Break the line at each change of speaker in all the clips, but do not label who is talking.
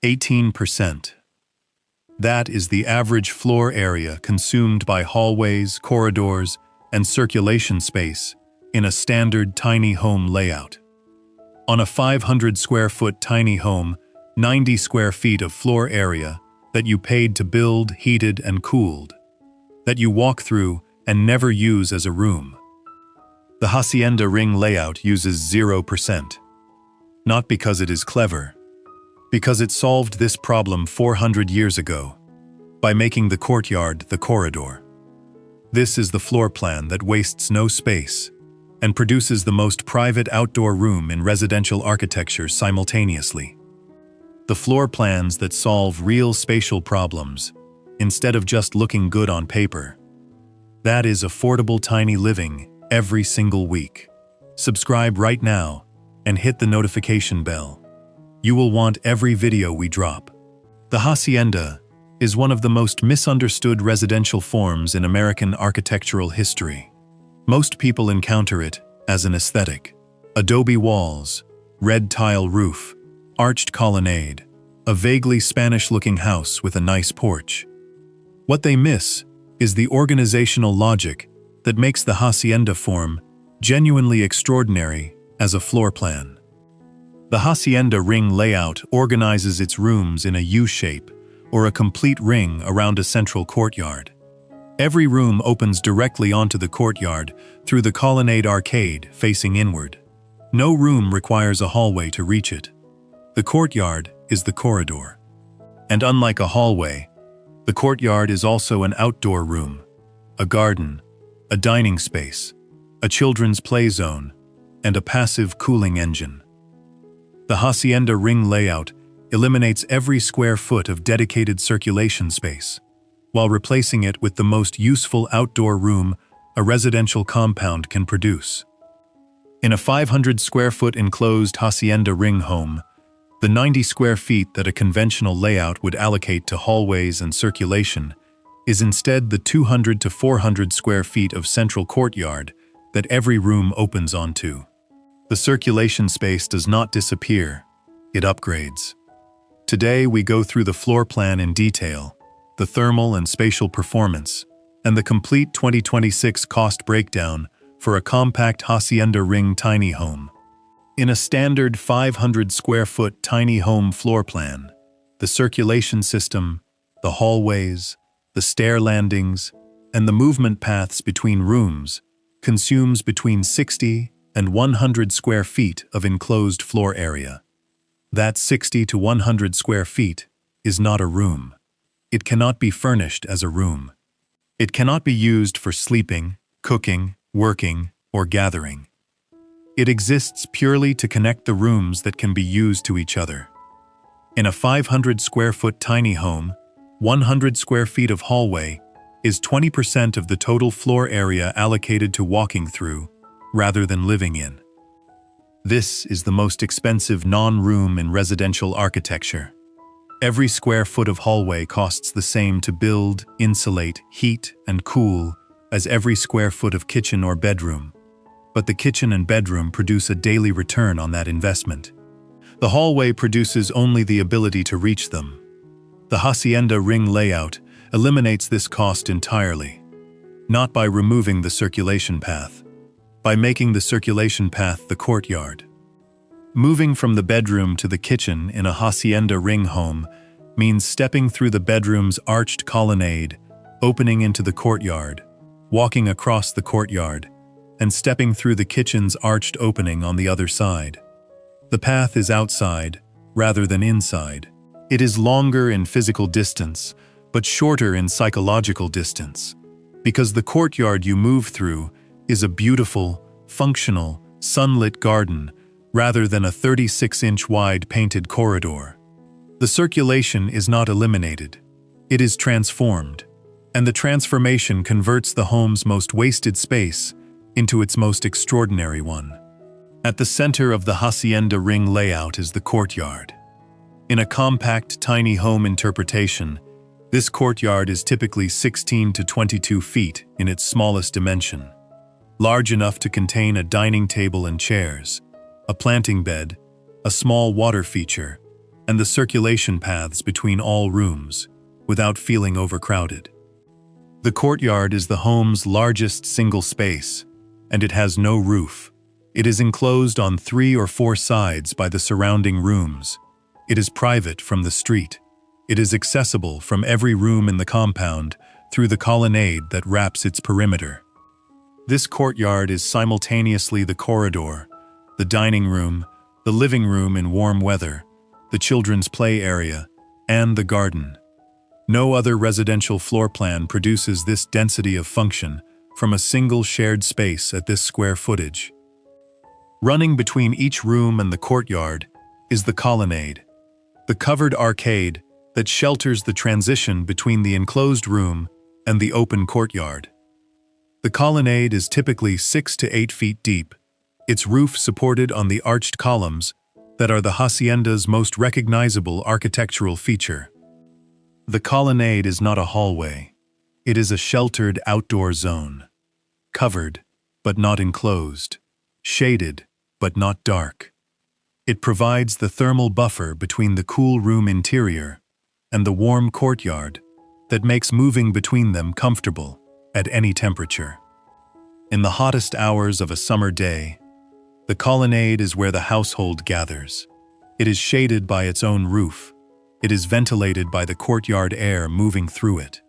18%. That is the average floor area consumed by hallways, corridors, and circulation space in a standard tiny home layout. On a 500 square foot tiny home, 90 square feet of floor area that you paid to build, heated, and cooled, that you walk through and never use as a room. The Hacienda Ring Layout uses 0%. Not because it is clever, because it solved this problem 400 years ago by making the courtyard the corridor. This is the floor plan that wastes no space and produces the most private outdoor room in residential architecture simultaneously. The floor plans that solve real spatial problems instead of just looking good on paper. That is affordable tiny living every single week. Subscribe right now and hit the notification bell. You will want every video we drop. The hacienda is one of the most misunderstood residential forms in American architectural history. Most people encounter it as an aesthetic. Adobe walls, red tile roof, arched colonnade, a vaguely Spanish-looking house with a nice porch. What they miss is the organizational logic that makes the hacienda form genuinely extraordinary as a floor plan. The Hacienda Ring Layout organizes its rooms in a U-shape or a complete ring around a central courtyard. Every room opens directly onto the courtyard through the colonnade arcade facing inward. No room requires a hallway to reach it. The courtyard is the corridor. And unlike a hallway, the courtyard is also an outdoor room, a garden, a dining space, a children's play zone, and a passive cooling engine. The Hacienda Ring Layout eliminates every square foot of dedicated circulation space, while replacing it with the most useful outdoor room a residential compound can produce. In a 500 square foot enclosed Hacienda Ring home, the 90 square feet that a conventional layout would allocate to hallways and circulation is instead the 200 to 400 square feet of central courtyard that every room opens onto. The circulation space does not disappear, it upgrades. Today we go through the floor plan in detail, the thermal and spatial performance, and the complete 2026 cost breakdown for a compact Hacienda Ring tiny home. In a standard 500 square foot tiny home floor plan, the circulation system, the hallways, the stair landings, and the movement paths between rooms consumes between 60 and 100 square feet of enclosed floor area. That 60 to 100 square feet is not a room. It cannot be furnished as a room. It cannot be used for sleeping, cooking, working, or gathering. It exists purely to connect the rooms that can be used to each other. In a 500 square foot tiny home, 100 square feet of hallway is 20% of the total floor area allocated to walking through, rather than living in. This is the most expensive non-room in residential architecture. Every square foot of hallway costs the same to build, insulate, heat, and cool as every square foot of kitchen or bedroom. But the kitchen and bedroom produce a daily return on that investment. The hallway produces only the ability to reach them. The Hacienda Ring Layout eliminates this cost entirely, not by removing the circulation path, by making the circulation path the courtyard. Moving from the bedroom to the kitchen in a Hacienda Ring home means stepping through the bedroom's arched colonnade, opening into the courtyard, walking across the courtyard, and stepping through the kitchen's arched opening on the other side. The path is outside, rather than inside. It is longer in physical distance, but shorter in psychological distance, because the courtyard you move through is a beautiful, functional, sunlit garden rather than a 36-inch wide painted corridor. The circulation is not eliminated. It is transformed, and the transformation converts the home's most wasted space into its most extraordinary one. At the center of the Hacienda Ring Layout is the courtyard. In a compact, tiny home interpretation, this courtyard is typically 16 to 22 feet in its smallest dimension, large enough to contain a dining table and chairs, a planting bed, a small water feature, and the circulation paths between all rooms, without feeling overcrowded. The courtyard is the home's largest single space, and it has no roof. It is enclosed on 3 or 4 sides by the surrounding rooms. It is private from the street. It is accessible from every room in the compound through the colonnade that wraps its perimeter. This courtyard is simultaneously the corridor, the dining room, the living room in warm weather, the children's play area, and the garden. No other residential floor plan produces this density of function from a single shared space at this square footage. Running between each room and the courtyard is the colonnade, the covered arcade that shelters the transition between the enclosed room and the open courtyard. The colonnade is typically 6 to 8 feet deep, its roof supported on the arched columns that are the hacienda's most recognizable architectural feature. The colonnade is not a hallway. It is a sheltered outdoor zone, covered but not enclosed, shaded but not dark. It provides the thermal buffer between the cool room interior and the warm courtyard that makes moving between them comfortable at any temperature. In the hottest hours of a summer day, the colonnade is where the household gathers. It is shaded by its own roof. It is ventilated by the courtyard air moving through it.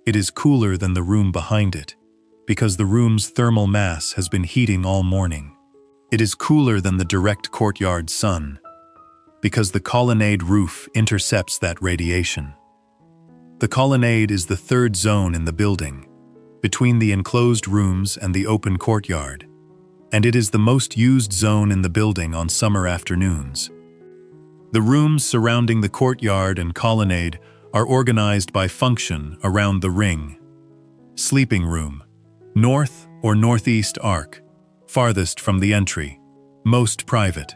It is cooler than the room behind it, because the room's thermal mass has been heating all morning. It is cooler than the direct courtyard sun, because the colonnade roof intercepts that radiation. The colonnade is the third zone in the building, between the enclosed rooms and the open courtyard, and it is the most used zone in the building on summer afternoons. The rooms surrounding the courtyard and colonnade are organized by function around the ring. Sleeping room, north or northeast arc, farthest from the entry, most private.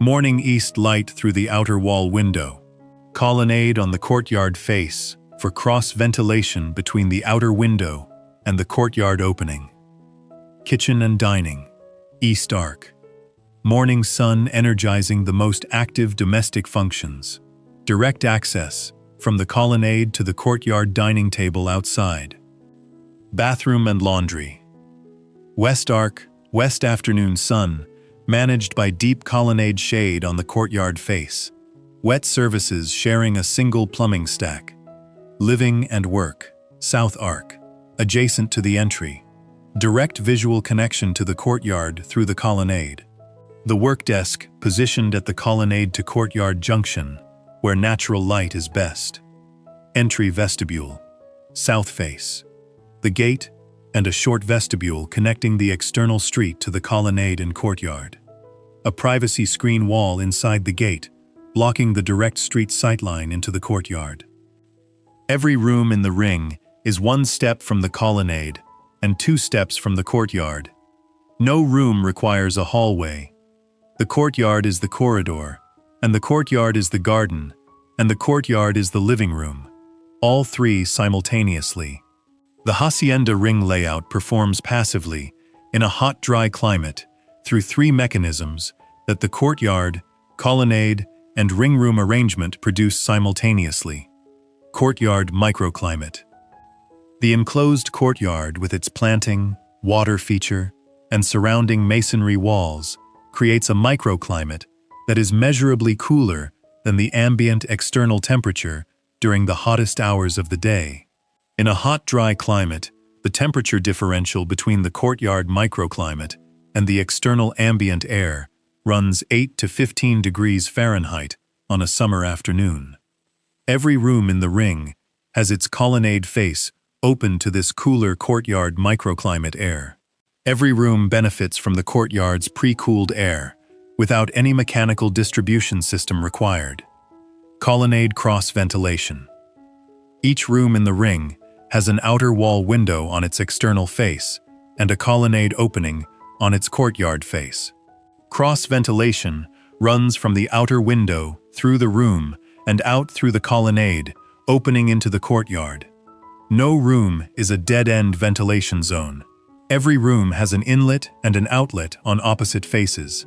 Morning east light through the outer wall window. Colonnade on the courtyard face for cross-ventilation between the outer window and the courtyard opening. Kitchen and dining, east arc. Morning sun energizing the most active domestic functions. Direct access from the colonnade to the courtyard dining table outside. Bathroom and laundry. West arc, west afternoon sun, managed by deep colonnade shade on the courtyard face. Wet services sharing a single plumbing stack. Living and work, south arc, adjacent to the entry. Direct visual connection to the courtyard through the colonnade. The work desk positioned at the colonnade to courtyard junction, where natural light is best. Entry vestibule, south face. The gate and a short vestibule connecting the external street to the colonnade and courtyard. A privacy screen wall inside the gate, blocking the direct street sightline into the courtyard. Every room in the ring is 1 step from the colonnade and 2 steps from the courtyard. No room requires a hallway. The courtyard is the corridor, and the courtyard is the garden, and the courtyard is the living room, all 3 simultaneously. The Hacienda Ring Layout performs passively, in a hot, dry climate, through 3 mechanisms that the courtyard, colonnade, and ring room arrangement produce simultaneously. Courtyard microclimate. The enclosed courtyard with its planting, water feature, and surrounding masonry walls creates a microclimate that is measurably cooler than the ambient external temperature during the hottest hours of the day. In a hot, dry climate, the temperature differential between the courtyard microclimate and the external ambient air runs 8 to 15 degrees Fahrenheit on a summer afternoon. Every room in the ring has its colonnade face open to this cooler courtyard microclimate air. Every room benefits from the courtyard's pre-cooled air, without any mechanical distribution system required. Colonnade cross-ventilation. Each room in the ring has an outer wall window on its external face and a colonnade opening on its courtyard face. Cross-ventilation runs from the outer window through the room and out through the colonnade, opening into the courtyard. No room is a dead-end ventilation zone. Every room has an inlet and an outlet on opposite faces.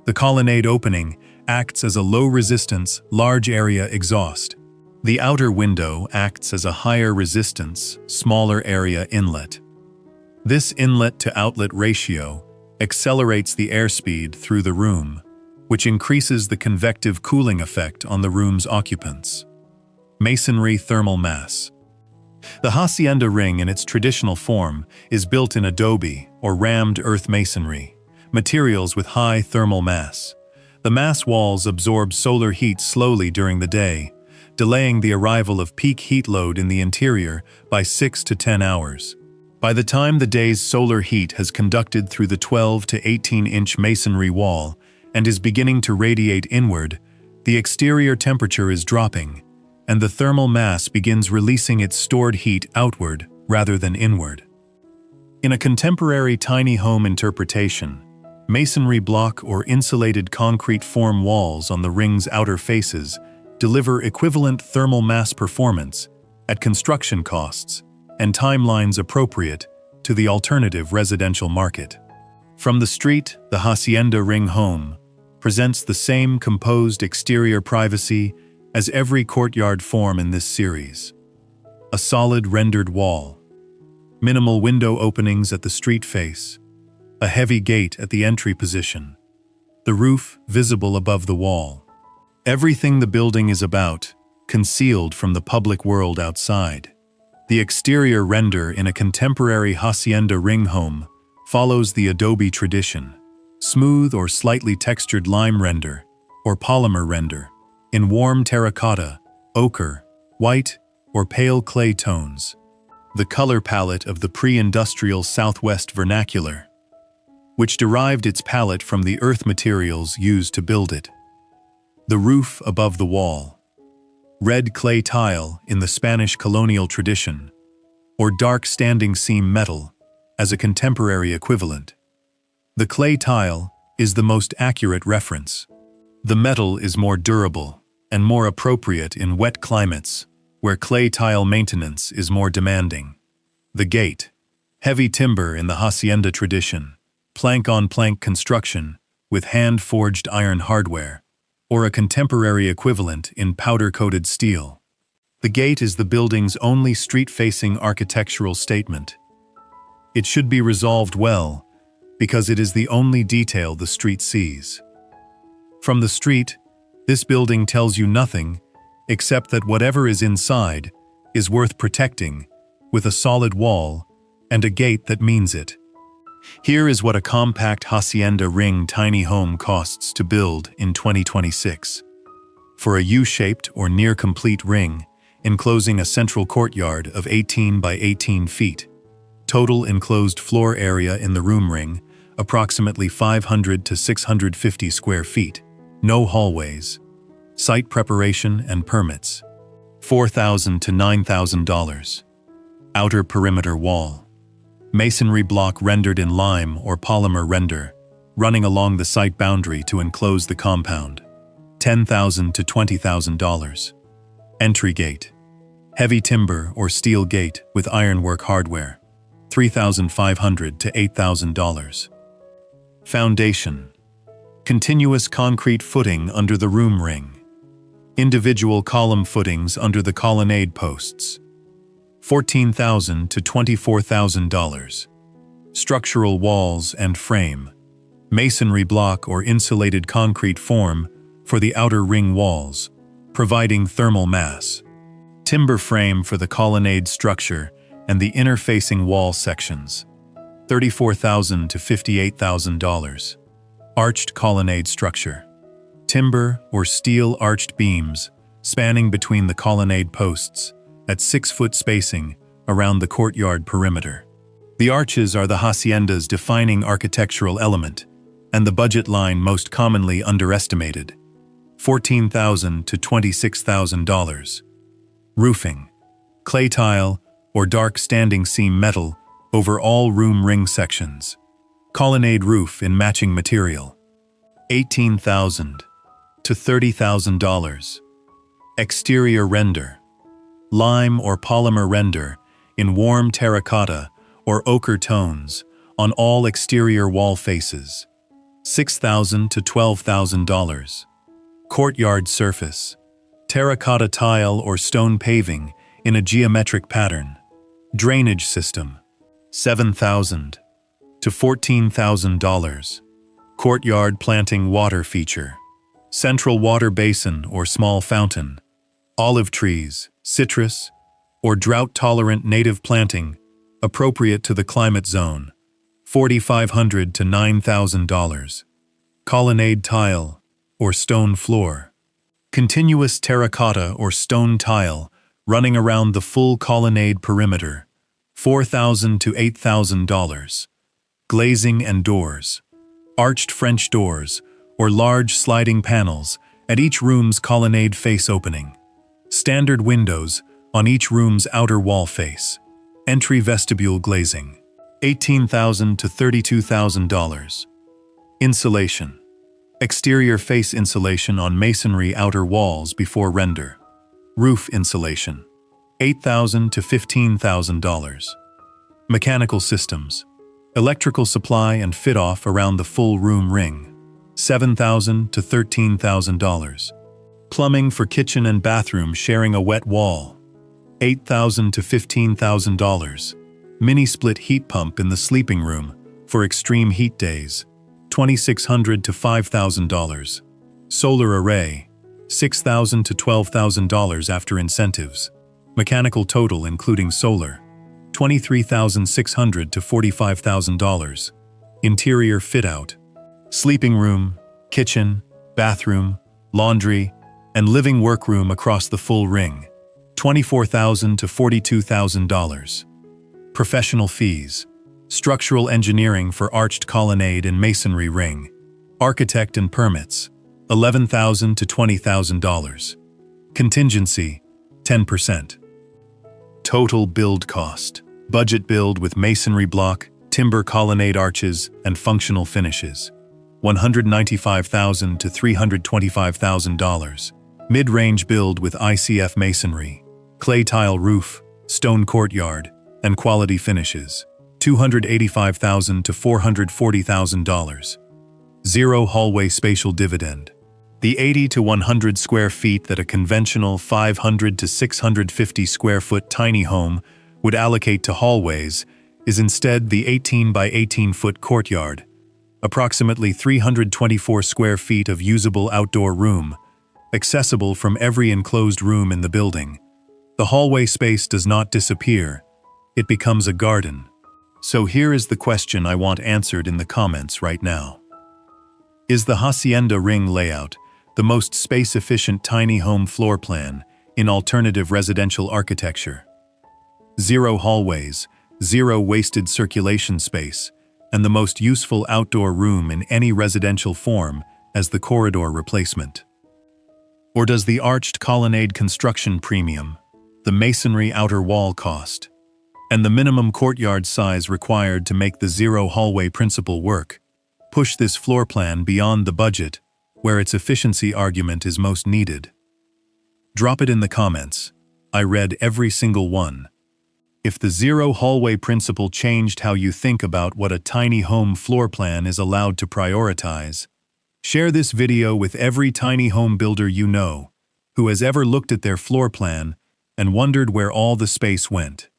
The colonnade opening acts as a low-resistance, large-area exhaust. The outer window acts as a higher-resistance, smaller-area inlet. This inlet-to-outlet ratio accelerates the airspeed through the room, which increases the convective cooling effect on the room's occupants. Masonry thermal mass. The Hacienda Ring in its traditional form is built in adobe or rammed earth masonry, materials with high thermal mass. The mass walls absorb solar heat slowly during the day, delaying the arrival of peak heat load in the interior by 6 to 10 hours. By the time the day's solar heat has conducted through the 12 to 18-inch masonry wall and is beginning to radiate inward, the exterior temperature is dropping, and the thermal mass begins releasing its stored heat outward rather than inward. In a contemporary tiny home interpretation, masonry block or insulated concrete form walls on the ring's outer faces deliver equivalent thermal mass performance at construction costs and timelines appropriate to the alternative residential market. From the street, the Hacienda Ring home presents the same composed exterior privacy as every courtyard form in this series. A solid rendered wall, minimal window openings at the street face, a heavy gate at the entry position, the roof visible above the wall. Everything the building is about, concealed from the public world outside. The exterior render in a contemporary Hacienda Ring home follows the adobe tradition, smooth or slightly textured lime render or polymer render, in warm terracotta, ochre, white, or pale clay tones. The color palette of the pre-industrial Southwest vernacular, which derived its palette from the earth materials used to build it. The roof above the wall, red clay tile in the Spanish colonial tradition, or dark standing seam metal as a contemporary equivalent. The clay tile is the most accurate reference. The metal is more durable and more appropriate in wet climates where clay tile maintenance is more demanding. The gate, heavy timber in the Hacienda tradition, plank-on-plank construction with hand-forged iron hardware, or a contemporary equivalent in powder-coated steel. The gate is the building's only street-facing architectural statement. It should be resolved well because it is the only detail the street sees. From the street, this building tells you nothing except that whatever is inside is worth protecting with a solid wall and a gate that means it. Here is what a compact Hacienda Ring tiny home costs to build in 2026. For a U-shaped or near-complete ring, enclosing a central courtyard of 18 by 18 feet, total enclosed floor area in the room ring, approximately 500 to 650 square feet, no hallways. Site preparation and permits, $4,000 to $9,000. Outer perimeter wall, masonry block rendered in lime or polymer render, running along the site boundary to enclose the compound, $10,000 to $20,000. Entry gate, heavy timber or steel gate with ironwork hardware, $3,500 to $8,000. Foundation, continuous concrete footing under the room ring. Individual column footings under the colonnade posts, $14,000 to $24,000. Structural walls and frame, masonry block or insulated concrete form for the outer ring walls, providing thermal mass. Timber frame for the colonnade structure and the inner-facing wall sections, $34,000 to $58,000. Arched colonnade structure, timber or steel arched beams spanning between the colonnade posts at 6-foot spacing around the courtyard perimeter. The arches are the hacienda's defining architectural element and the budget line most commonly underestimated, $14,000 to $26,000. Roofing, clay tile or dark standing seam metal over all room ring sections. Colonnade roof in matching material, $18,000 to $30,000. Exterior render, lime or polymer render in warm terracotta or ochre tones on all exterior wall faces, $6,000 to $12,000. Courtyard surface. Terracotta tile or stone paving in a geometric pattern. Drainage system. $7,000 to $14,000. Courtyard planting water feature. Central water basin or small fountain. Olive trees, citrus, or drought-tolerant native planting appropriate to the climate zone. $4,500 to $9,000. Colonnade tile or stone floor. Continuous terracotta or stone tile running around the full colonnade perimeter. $4,000 to $8,000. Glazing and doors. Arched French doors or large sliding panels at each room's colonnade face opening. Standard windows on each room's outer wall face. Entry vestibule glazing. $18,000 to $32,000. Insulation. Exterior face insulation on masonry outer walls before render. Roof insulation. $8,000 to $15,000. Mechanical systems. Electrical supply and fit-off around the full room ring. $7,000 to $13,000. Plumbing for kitchen and bathroom sharing a wet wall. $8,000 to $15,000. Mini-split heat pump in the sleeping room for extreme heat days. $2,600 to $5,000. Solar array. $6,000 to $12,000 after incentives. Mechanical total including solar. $23,600 to $45,000. Interior fit-out. Sleeping room, kitchen, bathroom, laundry, and living workroom across the full ring. $24,000 to $42,000. Professional fees. Structural engineering for arched colonnade and masonry ring. Architect and permits. $11,000 to $20,000. Contingency. 10%. Total build cost. Budget build with masonry block, timber colonnade arches, and functional finishes. $195,000 to $325,000. Mid-range build with ICF masonry, clay tile roof, stone courtyard, and quality finishes. $285,000 to $440,000. Zero hallway spatial dividend. The 80 to 100 square feet that a conventional 500 to 650 square foot tiny home would allocate to hallways is instead the 18 by 18 foot courtyard, approximately 324 square feet of usable outdoor room, accessible from every enclosed room in the building. The hallway space does not disappear, it becomes a garden. So here is the question I want answered in the comments right now. Is the Hacienda Ring Layout the most space-efficient tiny home floor plan in alternative residential architecture? Zero hallways, zero wasted circulation space, and the most useful outdoor room in any residential form as the corridor replacement. Or does the arched colonnade construction premium, the masonry outer wall cost, and the minimum courtyard size required to make the zero hallway principle work, push this floor plan beyond the budget where its efficiency argument is most needed? Drop it in the comments. I read every single one. If the zero hallway principle changed how you think about what a tiny home floor plan is allowed to prioritize, share this video with every tiny home builder you know who has ever looked at their floor plan and wondered where all the space went.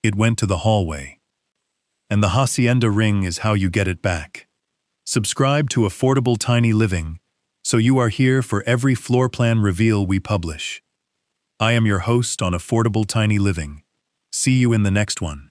It went to the hallway. And the Hacienda Ring is how you get it back. Subscribe to Affordable Tiny Living so you are here for every floor plan reveal we publish. I am your host on Affordable Tiny Living. See you in the next one.